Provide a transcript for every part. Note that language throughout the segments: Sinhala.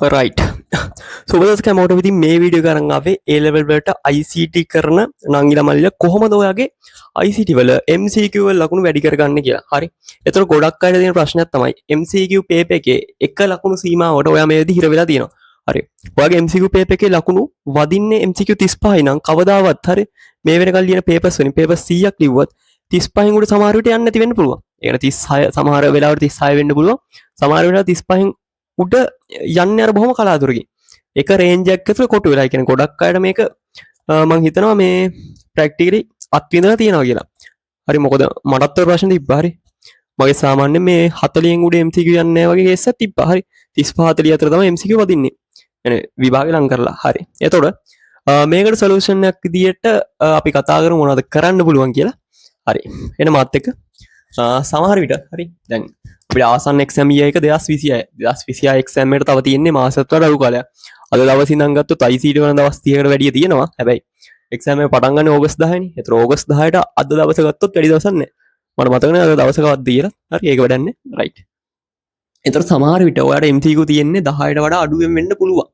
රයිට් සුබදස් කැමෝට විදි මේ වීඩියෝ කරන් ආවේ ඒ ලෙවල් වලට ICT කරන නංගිලා මල්ලිලා කොහොමද ඔයාගේ ICT වල MCQ වල ලකුණු වැඩි කරගන්නේ කියලා. හරි. ඒතර ගොඩක් අයට තියෙන ප්‍රශ්නයක් තමයි MCQ පේපර් එකේ එක ලකුණු සීමාවට ඔයා මේ විදිහට හිර වෙලා තියෙනවා. හරි. ඔයාගේ MCQ පේපර් එකේ ලකුණු වදින්නේ MCQ 35යි නම් කවදාවත් හරි මේ වෙනකල් ලියන පේපර්ස් වලින් පේපර් 100ක් ලිව්වත් 35න් උඩ සමහර විට යන්නේ නැති වෙන්න පුළුවන්. ඒකට 36 සමහර වෙලාවට 36 වෙන්න පුළුවන්. සමහර වෙලාවට 35න් උඩ යන්න අර බොහොම කලාතුරකින් එක රේන්ජ් එකක් ඇතුළේ කොටු වෙලා. ඒ කියන්නේ ගොඩක් අයට මේක මම හිතනවා මේ ප්‍රැක්ටිකලි අත්විඳලා තියෙනවා කියලා. හරි මොකද මටත් ඔය ප්‍රශ්න තිබ්බා. හරි මගේ සාමාන්‍යයෙන් මේ 40න් උඩ MCQ යන්නේ නැහැ වගේ කේස් එකක් තිබ්බා. හරි 35 40 අතර තමයි MCQ වදින්නේ. يعني විභාගෙ ලං කරලා. හරි එතකොට මේකට සොලියුෂන් එකක් විදියට අපි කතා කරමු මොනවද කරන්න පුළුවන් කියලා. හරි එන මාත් එක්ක සමහර විට හරි දැන් අපිට ආසන්න එක්සෑම් ඊයේ එක 2026 එක්සෑම් එකට තව තියෙන්නේ මාසෙත් වඩා අඩු කාලයක්. අද දවස් ඉඳන් ගත්තොත් ICT වල දවස් 30කට වැඩිය තියෙනවා. හැබැයි එක්සෑම් එක පටන් ගන්න ඕගස්ට් 10 නේ. ඒතර ඕගස්ට් 10ට අද දවස ගත්තොත් වැඩි දවසක් නැහැ. මට මතක නෑ අද දවසකවත් දීලා. හරි ඒක වැඩන්නේ. රයිට්. ඒතර සමහර විට ඔයාලට MCQ තියෙන්නේ 10ට වඩා අඩුවෙන් වෙන්න පුළුවන්.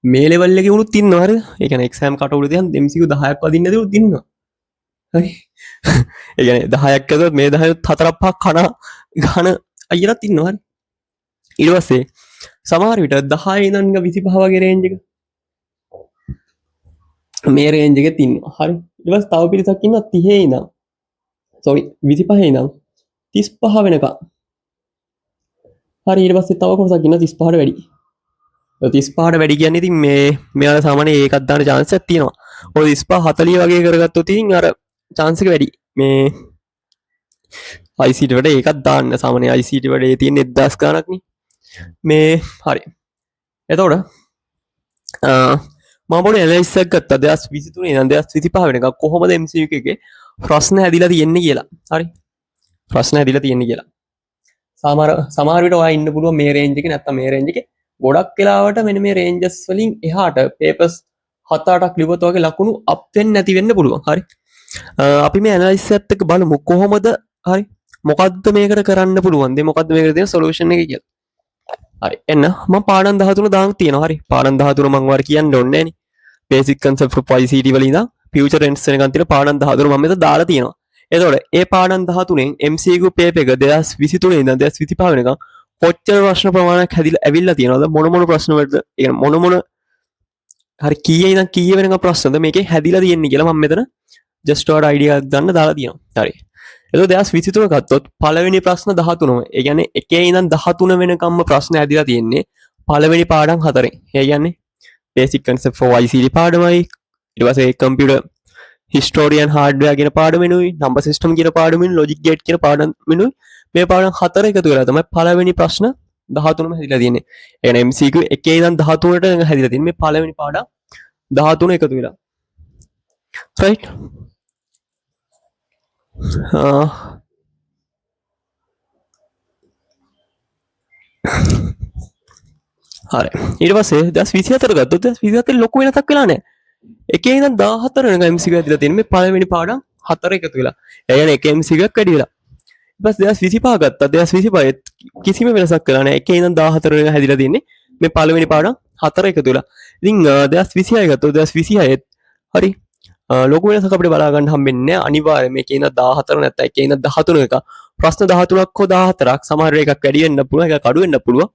මේ ලෙවල් එකේ උනුත් ඉන්නවා හරිද? ඒ කියන්නේ එක්සෑම් කට උඩ තියන් MCQ 10ක් වදින්න දෙනුත් ඉන්නවා. හරි. ඒ කියන්නේ 10ක් ඇතුළත් මේ 10 4ක් 5ක් කන අයියලත් ඉන්නවා. හරි. ඊට පස්සේ සමහර විට 10 ඉඳන් 25 වගේ රේන්ජ් එක මේ රේන්ජ් එකෙත් ඉන්නවා. හරි. ඊට පස්සේ තව පිරිසක් ඉන්නවා 30 ඉඳන් 25 ඉඳන් 35 වෙනකම්. හරි ඊට පස්සේ තව කොටසක් ඉන්නවා 35ට වැඩි. 35ට වැඩි කියන්නේ ඉතින් මේ මෙයාලා සාමාන්‍ය ඒකක් දාන්න chance එකක් තියෙනවා. ඔය 35 40 වගේ කරගත්තොත් ඉතින් අර chance එක වැඩි. මේ ICT වලට ඒකක් දාන්න සාමාන්‍ය ICT වල ඒ තියෙන 1000 ගණක් නේ. මේ හරි. එතකොට මම පොඩි ඇනලිසිස් එකක් ගත්තා 2023 ඉඳන් 2025 වෙනකම් කොහොමද MCQ එකේ ප්‍රශ්න හැදිලා තියෙන්නේ කියලා. හරි. ප්‍රශ්න හැදිලා තියෙන්නේ කියලා. සමහර විට ඔයා ඉන්න පුළුවන් මේ රේන්ජ් එකේ නැත්තම් මේ රේන්ජ් එකේ ගොඩක් වෙලාවට මෙන්න මේ රේන්ජස් වලින් එහාට පේපර්ස් 7-8ක් ලිව්වොත් ඔයගේ ලකුණු අප් වෙන්නේ නැති වෙන්න පුළුවන්. හරි. අපි මේ ඇනලිසිස් එකත් එක්ක බලමු කොහොමද හරි මොකද්ද මේකට කරන්න පුළුවන් දේ මොකද්ද මේකට තියෙන සොලියුෂන් එක කියලා. හරි එන්න මම පාඩම් 13 දාන් තියෙනවා. හරි පාඩම් 13 මම වාර කියන්න ඕනේ නෑනේ. බේසික් කන්සෙප්ට් ෆොර් ICT වල ඉඳන් ෆියුචර් ට්‍රෙන්ඩ්ස් වෙනකන් තියෙන පාඩම් 13 මම මෙතන දාලා තියෙනවා. එතකොට ඒ පාඩම් 13න් MCQ පේපර් එක 2023 ඉඳන් 2025 වෙනකන් කොච්චර ප්‍රශ්න ප්‍රමාණයක් හැදිලා ඇවිල්ලා තියෙනවද මොන ප්‍රශ්න වලද ඒ මොන හරි කීයේ ඉඳන් කීයේ වෙනකන් ප්‍රශ්නද මේකේ හැදිලා තියෙන්නේ කියලා මම මෙතන just ඔයාලට අයිඩියා එකක් ගන්න දාලා තියෙනවා. හරි. එතකොට 2023 ගත්තොත් පළවෙනි ප්‍රශ්න 13ම. ඒ කියන්නේ 1 ඉඳන් 13 වෙනකම්ම ප්‍රශ්න ඇදිලා තියෙන්නේ පළවෙනි පාඩම් 4න්. ඒ කියන්නේ basic concept for ICT පාඩමයි. ඊට පස්සේ computer history and hardware කියන පාඩමෙනුයි, number system කියන පාඩමෙනුයි, logic gate කියන පාඩමෙනුයි මේ පාඩම් 4 එකතු වෙලා තමයි පළවෙනි ප්‍රශ්න 13ම හැදිලා තියෙන්නේ. ඒ කියන්නේ MCQ 1 ඉඳන් 13ට හැදිලා තියෙන්නේ මේ පළවෙනි පාඩම් 13 එකතු වෙලා. right? හරි ඊට පස්සේ 2024 ගත්තොත් 2024 ලොකු වෙනසක් වෙලා නැහැ. 1 ඉඳන් 14 වෙනකම් MCQ ඇදලා තියෙන මේ පළවෙනි පාඩම් 4 එකතු වෙලා. ඒ කියන්නේ එක MCQ එකක් වැඩි වෙලා. ඊට පස්සේ 2025 ගත්තා 2025 කිසිම වෙනසක් වෙලා නැහැ. 1 ඉඳන් 14 වෙනකම් හැදිලා තියෙන්නේ මේ පළවෙනි පාඩම් 4 එකතු වෙලා. ඉතින් 2026 ගත්තොත් 2026 හරි ලොකු වෙනසක් අපිට බලා ගන්න හම්බෙන්නේ නැහැ. අනිවාර්යයෙන් මේකේ ඉඳන් 14 නැත්නම් එකේ ඉඳන් 13 එක ප්‍රශ්න 13ක් හෝ 14ක් සමහර එකක් වැඩි වෙන්න පුළුවන් එකක් අඩු වෙන්න පුළුවන්.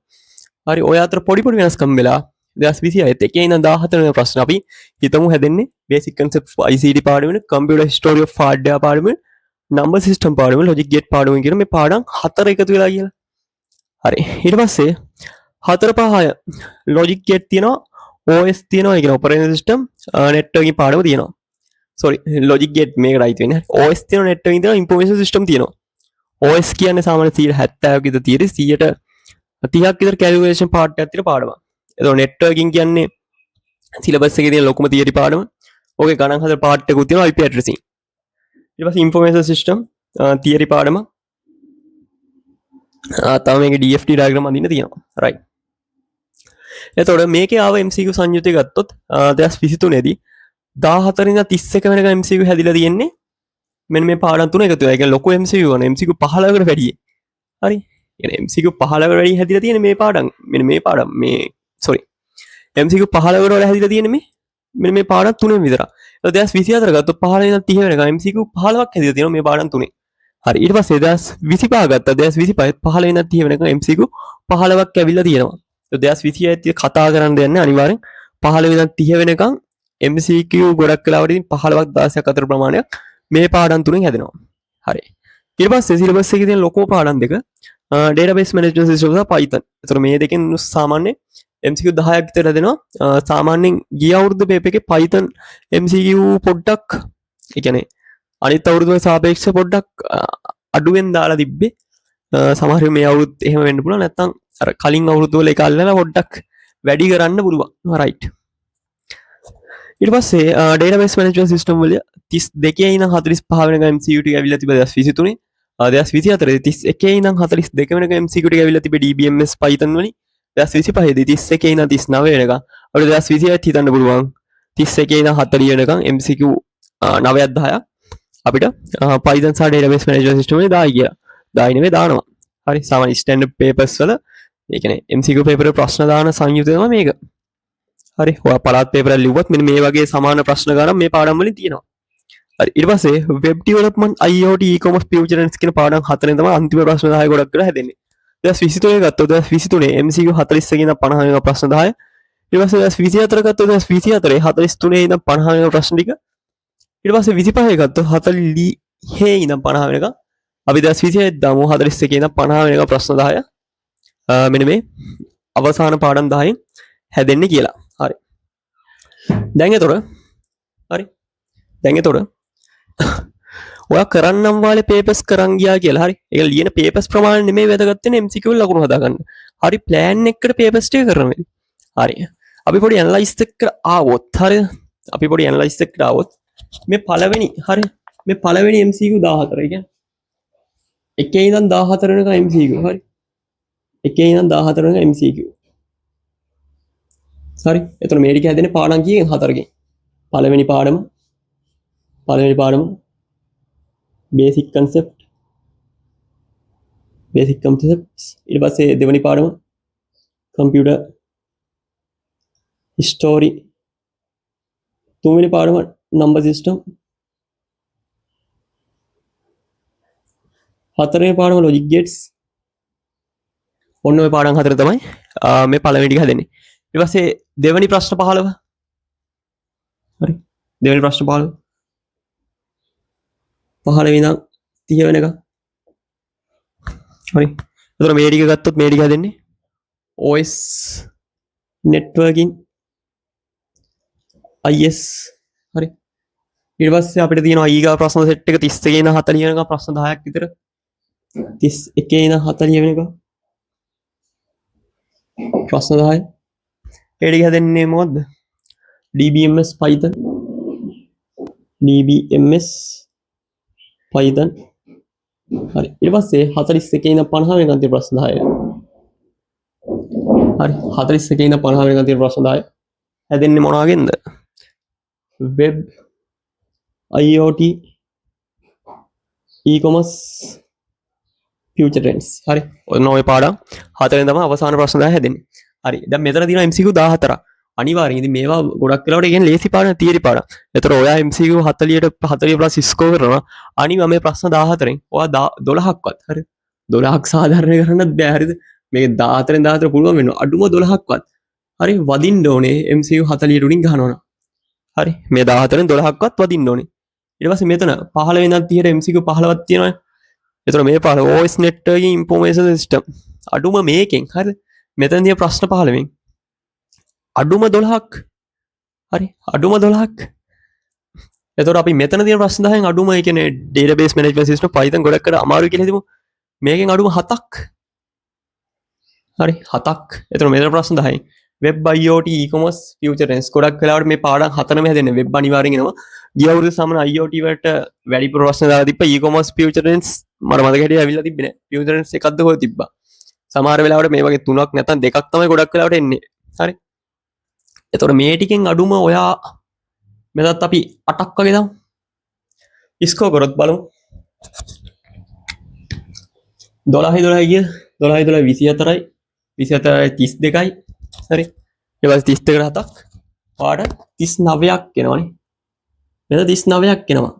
හරි ඔය අතර පොඩි වෙනස්කම් වෙලා 2026 එකේ ඉඳන් 14 වෙනි ප්‍රශ්න අපි හිතමු හැදෙන්නේ basic concept ICT පාඩමෙන් computer history of hardware පාඩමෙන් number system පාඩමෙන් logic gate පාඩමෙන් කියන මේ පාඩම් 4 එකතු වෙලා කියලා. හරි ඊට පස්සේ 4 5 logic gate තියෙනවා OS තියෙනවා ඒ කියන්නේ operating system networking පාඩම තියෙනවා. sorry logic gate මේකට අයිති වෙන්නේ. OS තියෙනවා networking තියෙනවා information system තියෙනවා. OS කියන්නේ සාමාන්‍ය 70ක් විතර තියෙන්නේ 30ක් විතර කැලිබ්‍රේෂන් පාර්ට් එකක් තියෙන පාඩමක්. එතකොට networking කියන්නේ සිලබස් එකේ තියෙන ලොකුම තියරි පාඩම. ඕකේ ගණන් හතර පාර්ට් එකකුත් තියෙනවා IP addressing. ඊට පස්සේ information system තියරි පාඩම. තව මේකේ DFT diagram අඳින්න තියෙනවා. right. එතකොට මේකේ ආව MCQ සංයුතිය ගත්තොත් 2023 දී 14 ඉඳන් 31 වෙනකම් MCQ හැදිලා තියෙන්නේ මෙන්න මේ පාඩම් තුන එකතු වෙලා. ඒ කියන්නේ ලොකු MCQ වන MCQ 15කට වැඩි. හරි. يعني MCQ 15කට වැඩි හැදිලා තියෙන මේ පාඩම් මෙන්න මේ පාඩම් මේ sorry MCQ 15කට වල හැදිලා තියෙන්නේ මේ මෙන්න මේ පාඩම් තුනෙන් විතරයි. ඒක 2024 ගත්තොත් 15 ඉඳන් 30 වෙනකම් MCQ 15ක් හැදිලා තියෙනවා මේ පාඩම් තුනේ. හරි ඊට පස්සේ 2025 ගත්තා 2025 15 ඉඳන් 30 වෙනකම් MCQ 15ක් ඇවිල්ලා තියෙනවා. ඒක 2026 කතා කරන්න දෙන්නේ අනිවාර්යෙන් 15 ඉඳන් 30 වෙනකම් MCQ ගොඩක් වෙලාවට ඉතින් 15ක් 16ක් අතර ප්‍රමාණයක් මේ පාඩම් තුනෙන් හැදෙනවා. හරි. ඊට පස්සේ සිලබස් එකේ තියෙන ලොකෝ පාඩම් දෙක database management system සහ Python. ඒතර මේ දෙකෙන් සාමාන්‍ය MCQ 10ක් විතර දෙනවා. සාමාන්‍යයෙන් ගිය අවුරුද්ද පේපර් එකේ Python MCQ පොඩ්ඩක් ඒ කියන්නේ අනිත් අවුරුද්දට සාපේක්ෂව පොඩ්ඩක් අඩුවෙන් දාලා තිබ්බේ. සමහර මේ අවුරුද්ද එහෙම වෙන්න පුළුවන්. නැත්නම් අර කලින් අවුරුද්ද වල ඒක අල්ලලා පොඩ්ඩක් වැඩි කරන්න පුළුවන්. රයිට්. ඊට පස්සේ database management system වල 32 ඉඳන් 45 වෙනකම් MCQ ටික ඇවිල්ලා තිබ්බ 2023 2024 31 ඉඳන් 42 වෙනකම් MCQ ටික ඇවිල්ලා තිබ්බ DBMS Python වලින් 2025 දී 31 ඉඳන් 39 වෙනකම් අපිට 2026 හිතන්න පුළුවන් 31 ඉඳන් 40 වෙනකම් MCQ 9ක් 10ක් අපිට Python සහ database management system එකේ දායි කියලා. දායි නෙමෙයි දානවා. හරි සාමාන්‍ය ස්ටෑන්ඩඩ් පේපර්ස් වල ඒ කියන්නේ MCQ පේපර් ප්‍රශ්න දාන සංයුතය තමයි මේක. හරි ඔයා පළාත් පේපර් එක ලිව්වත් මෙන්න මේ වගේ සමාන ප්‍රශ්න ගණන් මේ පාඩම් වලින් තියෙනවා. හරි ඊට පස්සේ web development IoT e-commerce future trends කියන පාඩම් හතරෙන් තමයි අන්තිම ප්‍රශ්න 10 ගොඩක් කරලා හැදෙන්නේ. 2023 ගත්තොත් 2023 MCQ 41 ඉඳන් 50 වෙනකම් ප්‍රශ්න 10. ඊට පස්සේ 2024 ගත්තොත් 2024 43 ඉඳන් 50 වෙනකම් ප්‍රශ්න ටික. ඊට පස්සේ 25 ගත්තොත් 40 ඉඳන් 50 වෙනකම් අපි 2026 දාමු 41 ඉඳන් 50 වෙනකම් ප්‍රශ්න 10. මෙන්න මේ අවසාන පාඩම් 10න් හැදෙන්නේ කියලා. හරි. දැන් එතකොට හරි. දැන් එතකොට ඔයා කරන්නම් වාලේ පේපර්ස් කරන් ගියා කියලා. හරි. ඒක ලියන පේපර්ස් ප්‍රමාණය නෙමෙයි වැදගත් වෙන්නේ MCQ වල ලකුණු හදාගන්න. හරි ප්ලෑන් එකකට පේපර්ස් ටික කරනවා වෙන්නේ. හරි. අපි පොඩි ඇනලයිස් එකකට ආවොත් හරිද? අපි පොඩි ඇනලයිස් එකකට ආවොත් මේ පළවෙනි හරි මේ පළවෙනි MCQ 14 ඒ කියන්නේ 1 ඉඳන් 14 වෙනකම් MCQ හරි. 1 ඉඳන් 14 වෙනකම් MCQ. හරි. එතන මේ ටික හැදෙන්නේ පාඩම් කීයෙන් 4කින්. පළවෙනි පාඩම basic concepts ඊට පස්සේ දෙවෙනි පාඩම computer history තුන්වෙනි පාඩම number system හතරවෙනි පාඩම logic gates ඔන්න ඔය පාඩම් හතර තමයි මේ පළවෙනි ටික හැදෙන්නේ ඊට පස්සේ දෙවෙනි ප්‍රශ්න 15 හරි දෙවෙනි ප්‍රශ්න 15 ඉඳන් 30 වෙනකම් හරි එතකොට මේ ටික ගත්තොත් මේ ටික හැදෙන්නේ OS networking IS හරි ඊට පස්සේ අපිට තියෙනවා ඊගා ප්‍රශ්න සෙට් එක 31 ඉඳන් 40 වෙනකම් ප්‍රශ්න 10ක් විතර 31 ඉඳන් 40 වෙනකම් ප්‍රශ්න 10 ඒ ටික හැදෙන්නේ මොකද්ද DBMS Python Python හරි ඊට පස්සේ 41 ඉඳන් 50 වෙනකම් තියෙන ප්‍රශ්න 10 හරි 41 ඉඳන් 50 වෙනකම් තියෙන ප්‍රශ්න 10 හැදෙන්නේ මොනවාගෙන්ද web IoT e-commerce future trends හරි ඔන්න ඔය පාඩම් හතරෙන් තමයි අවසාන ප්‍රශ්න 10 හැදෙන්නේ හරි දැන් මෙතන තියෙනවා MCQ 14ක් අනිවාර්යෙන් ඉතින් මේවා ගොඩක් වෙලාවට කියන්නේ ලේසි පාඩම් තියරි පාඩම්. ඒතර ඔයා MCQ 40ට 40+ ස්කෝර් කරනවා. අනිවා මේ ප්‍රශ්න 14න් ඔයා 12ක්වත් හරි 12ක් සාධාරණ කරන්නත් බෑ හරිද? මේක 14න් 14 පුළුවන් වෙනවා. අඩුම 12ක්වත්. හරි වදින්න ඕනේ MCQ 40 උඩින් ගහනවා. හරි මේ 14න් 12ක්වත් වදින්න ඕනේ. ඊට පස්සේ මෙතන 15 ඉඳන් 30ට MCQ 15ක් තියෙනවා. ඒතර මේ 15 OS networking information system අඩුම මේකෙන් හරිද? මෙතන තියෙන ප්‍රශ්න 15න් අඩුම 12ක් හරි අඩුම 12ක් එතකොට අපි මෙතන තියෙන ප්‍රශ්න 10න් අඩුම ඒ කියන්නේ database management system Python ගොඩක් කර අමාරුයි කියලා හිතමු මේකෙන් අඩුම 7ක් හරි 7ක් එතකොට මෙතන ප්‍රශ්න 10න් web IoT e-commerce future trends ගොඩක් වෙලාවට මේ පාඩම් හතරම හැදෙන්නේ web අනිවාර්යෙන් එනවා ගිය අවුරුද්ද සමන IoT වලට වැඩි ප්‍රශ්න දාලා තිබ්බා e-commerce future trends මට මතක හිටියේ ඇවිල්ලා තිබ්බේ නෑ future trends එකක්ද හොය තිබ්බා සමහර වෙලාවට මේ වගේ තුනක් නැත්නම් දෙකක් තමයි ගොඩක් වෙලාවට එන්නේ හරි එතකොට මේ ටිකෙන් අඩුම ඔයා මෙතත් අපි 8ක් වගේ දාමු. ස්කෝර් කරොත් බලමු. 12 12 ගිය 12 12 24යි 24යි 32යි හරි ඊට පස්සේ 32කට 7ක් ඔයාට 39ක් එනවනේ. මෙතන 39ක් එනවා.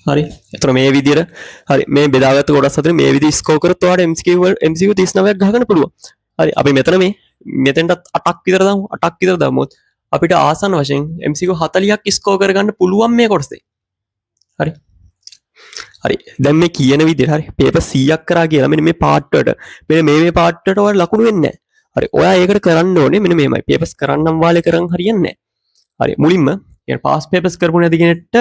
හරි. එතකොට මේ විදිහට හරි මේ බෙදාගත්ත කොටස් අතර මේ විදිහ ස්කෝර් කරොත් ඔයාලට MCQ 39ක් ගහගන්න පුළුවන්. හරි. අපි මෙතන මෙතෙන්ටත් 8ක් විතර දාමු. 8ක් විතර දාමුත් අපිට ආසන්න වශයෙන් MCQ 40ක් ස්කෝර් කරගන්න පුළුවන් මේ කොටසේ. හරි. හරි. දැන් මේ කියන විදිහට හරි පේපර් 100ක් කරා කියලා මෙන්න මේ පාර්ට් වලට මෙන්න මේ පාර්ට් වලට ඔයාලා ලකුණු වෙන්නේ නැහැ. හරි. ඔයා ඒකට කරන්න ඕනේ මෙන්න මේමයි. පේපර්ස් කරන්නම් වාලේ කරන් හරියන්නේ නැහැ. හරි. මුලින්ම يعني පාස් පේපර්ස් කරපු නැති කෙනෙක්ට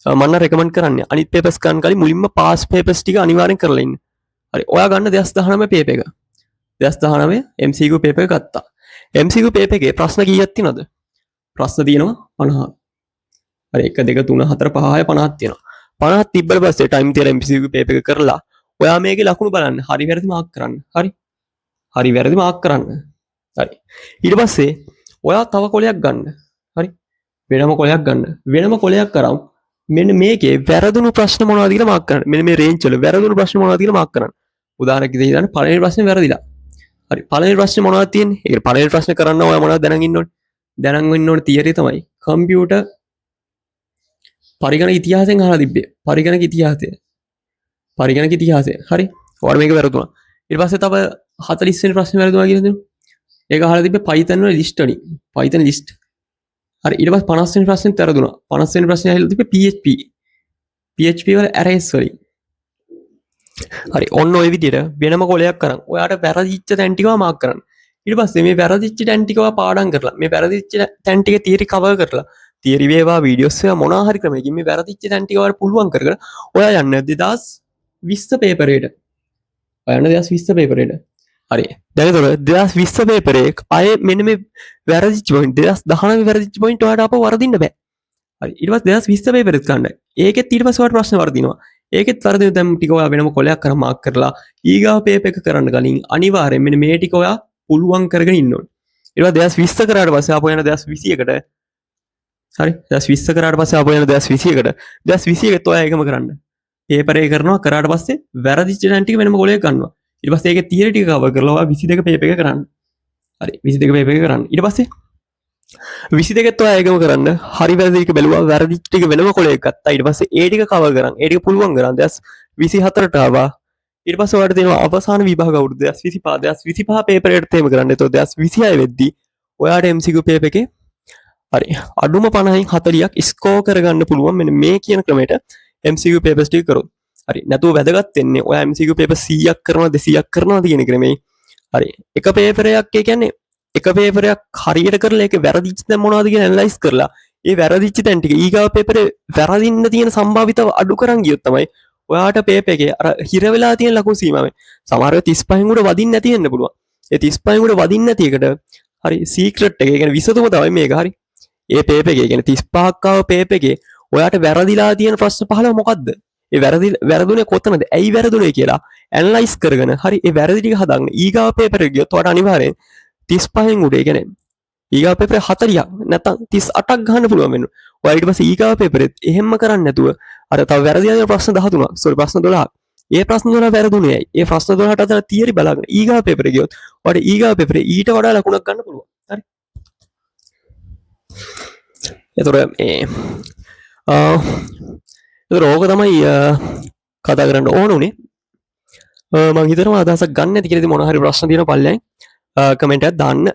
මම රෙකමන්ඩ් කරන්නේ අනිත් පේපර්ස් ගන්න කලින් මුලින්ම පාස් පේපර්ස් ටික අනිවාර්යෙන් කරලා ඉන්න. හරි. ඔයා ගන්න 2019 පේපර් එක. 2019 MCQ පේපර් එක ගත්තා. MCQ පේපර් එකේ ප්‍රශ්න කීයක් තියෙනවද? ප්‍රශ්න තියෙනවා 50. හරි 1 2 3 4 5 6 50ක් තියෙනවා. 50ක් තිබ්බට පස්සේ ටයිම් තියලා MCQ පේපර් එක කරලා ඔයා මේකේ ලකුණු බලන්න. හරි වැරදි මාක් කරන්න. හරි. හරි වැරදි මාක් කරන්න. හරි. ඊට පස්සේ ඔයා තව කොලයක් ගන්න. හරි. වෙනම කොලයක් ගන්න. වෙනම කොලයක් කරාම මෙන්න මේකේ වැරදුණු ප්‍රශ්න මොනවද කියලා මාක් කරන්න. මෙන්න මේ රේන්ජ් වල වැරදුණු ප්‍රශ්න මොනවද කියලා මාක් කරන්න. උදාහරණයක් විදිහට හිතන්න පළවෙනි ප්‍රශ්නේ වැරදිලා. හරි. පළවෙනි ප්‍රශ්නේ මොනවද තියෙන්නේ? ඒක පළවෙනි ප්‍රශ්නේ කරන්න ඔයා මොනවද දැනන් ඉන්න ඕනේ? දැනන් ඉන්න ඕනේ තියරි තමයි. කම්පියුටර් පරිගණක ඉතිහාසයෙන් අහලා තිබ්බේ. පරිගණක ඉතිහාසය. පරිගණක ඉතිහාසය. හරි. ඔයාලා මේක වැරදුනා. ඊට පස්සේ තව 40 වෙනි ප්‍රශ්නේ වැරදුනා කියලා දෙනවා. ඒක අහලා තිබ්බේ Python වල ලිස්ට් වලින්. Python list. හරි ඊට පස්සේ 50 වෙනි ප්‍රශ්නෙත් වැරදුනා. 50 වෙනි ප්‍රශ්නේ ඇහිලා තිබ්බේ PHP. PHP වල arrays වලින්. හරි ඔන්න ඔය විදිහට වෙනම කොලයක් කරන් ඔයාට වැරදිච්ච තැන් ටිකව මාක් කරන්න. ඊට පස්සේ මේ වැරදිච්ච තැන් ටිකව පාඩම් කරලා මේ වැරදිච්ච තැන් ටික තියරි කවර් කරලා තියරි වේවා වීඩියෝස් වේවා මොනවා හරි ක්‍රමයකින් මේ වැරදිච්ච තැන් ටික ඔයාලට පුළුවන් කරගෙන ඔයා යන්න 2020 පේපරේට. ඔයා යන්න 2020 පේපරේට. හරි. දැන් ඒතර 2020 පේපරේ ආයේ මෙන්න මේ වැරදිච්ච පොයින්ට් 2019 වැරදිච්ච පොයින්ට් ඔයාලට අපව වරදින්න බෑ. හරි. ඊට පස්සේ 2020 පේපරෙත් ගන්න. ඒකෙත් ඊට පස්සේ ඔයාලට ප්‍රශ්න වරදිනවා. ඒකෙත් වරදින දැන් ටික ඔයා වෙනම කොලයක් කරන් මාක් කරලා ඊගාව පේපර් එක කරන්න කලින් අනිවාර්යෙන් මෙන්න මේ ටික ඔයා පුළුවන් කරගෙන ඉන්න ඕනේ. ඊට පස්සේ 2020 කරාට පස්සේ ආපහු යන 2021කට හරි 2020 කරාට පස්සේ ආපහු යන 2021කට 2021ත් ඔයා ඒකම කරන්න. පේපර් එක කරනවා කරාට පස්සේ වැරදිච්ච තැන් ටික වෙනම කොලයක් ගන්නවා. ඊට පස්සේ ඒකේ තියරි ටික කවර් කරලා ඔයා 22 පේපර් එක කරන්න. හරි 22 පේපර් එක කරන්න. ඊට පස්සේ 22ත් ඔයා ඒකම කරන්න. හරි වැරදි ටික බැලුවා වැරදිච්ච ටික වෙනම කොලයක් ගත්තා. ඊට පස්සේ ඒ ටික කවර් කරන්. ඒ ටික පුළුවන් කරන් 2024ට ආවා. ඊට පස්සේ ඔයාලට තියෙනවා අවසාන විභාග අවුරුද්ද 2025 පේපර් එකට තේම කරන්න. ඒතකොට 2026 වෙද්දී ඔයාට MCQ පේපර් එකේ හරි අඩුම 50න් 40ක් ස්කෝර් කරගන්න පුළුවන් මෙන්න මේ කියන ක්‍රමයට MCQ පේපර්ස් ටික කරොත්. හරි නැතුව වැදගත් වෙන්නේ ඔයා MCQ පේපර් 100ක් කරනවා 200ක් කරනවා කියන එක නෙමෙයි. හරි එක පේපරයක් ඒ කියන්නේ එක පේපරයක් හරියට කරලා ඒක වැරදිච්ච තැන් මොනවද කියලා ඇනලයිස් කරලා ඒ වැරදිච්ච තැන් ටික ඊගාව පේපරේ වැරදින්න තියෙන සම්භාවිතව අඩු කරන් ගියොත් තමයි ඔයාට පේපර් එකේ අර හිර වෙලා තියෙන ලකුණු සීමාවෙන් සමහර වෙලාවට 35න් උඩ වදින්න නැති වෙන්න පුළුවන්. ඒ 35න් උඩ වදින්න නැති එකට හරි සීක්‍රට් එක ඒ කියන්නේ විසඳුම තමයි මේක. හරි ඒ පේපර් එකේ කියන්නේ 35ක් ආව පේපර් එකේ ඔයාට වැරදිලා තියෙන ප්‍රශ්න 15 මොකද්ද? ඒ වැරදුනේ කොතනද? ඇයි වැරදුනේ කියලා ඇනලයිස් කරගෙන හරි ඒ වැරදි ටික හදාගන්න. ඊගාව පේපර් එක ගියොත් ඔයාට අනිවාර්යෙන් 35න් උඩ ඒ කියන්නේ ඊගාව පේපර් 40ක් නැත්නම් 38ක් ගන්න පුළුවන් වෙනවා. ඔයා ඊට පස්සේ ඊගාව පේපරෙත් එහෙම්ම කරන්නේ නැතුව අර තව වැරදිලා තියෙන ප්‍රශ්න 13ක් සෝරි ප්‍රශ්න 12ක්. ඒ ප්‍රශ්න 12 වැරදුනේ ඇයි? ඒ ප්‍රශ්න 12ට අතර තියරි බලාගෙන ඊගාව පේපර් එක ගියොත් ඔයාට ඊගාව පේපරේ ඊට වඩා ලකුණක් ගන්න පුළුවන්. හරි. එතකොට ඕක තමයි කතා කරන්න ඕන උනේ. මම හිතනවා අදහසක් ගන්න ඇති කියලා. ඉතින් මොනවා හරි ප්‍රශ්න තියෙනවා පල්ලෙන් කමෙන්ට් එකක් දාන්න.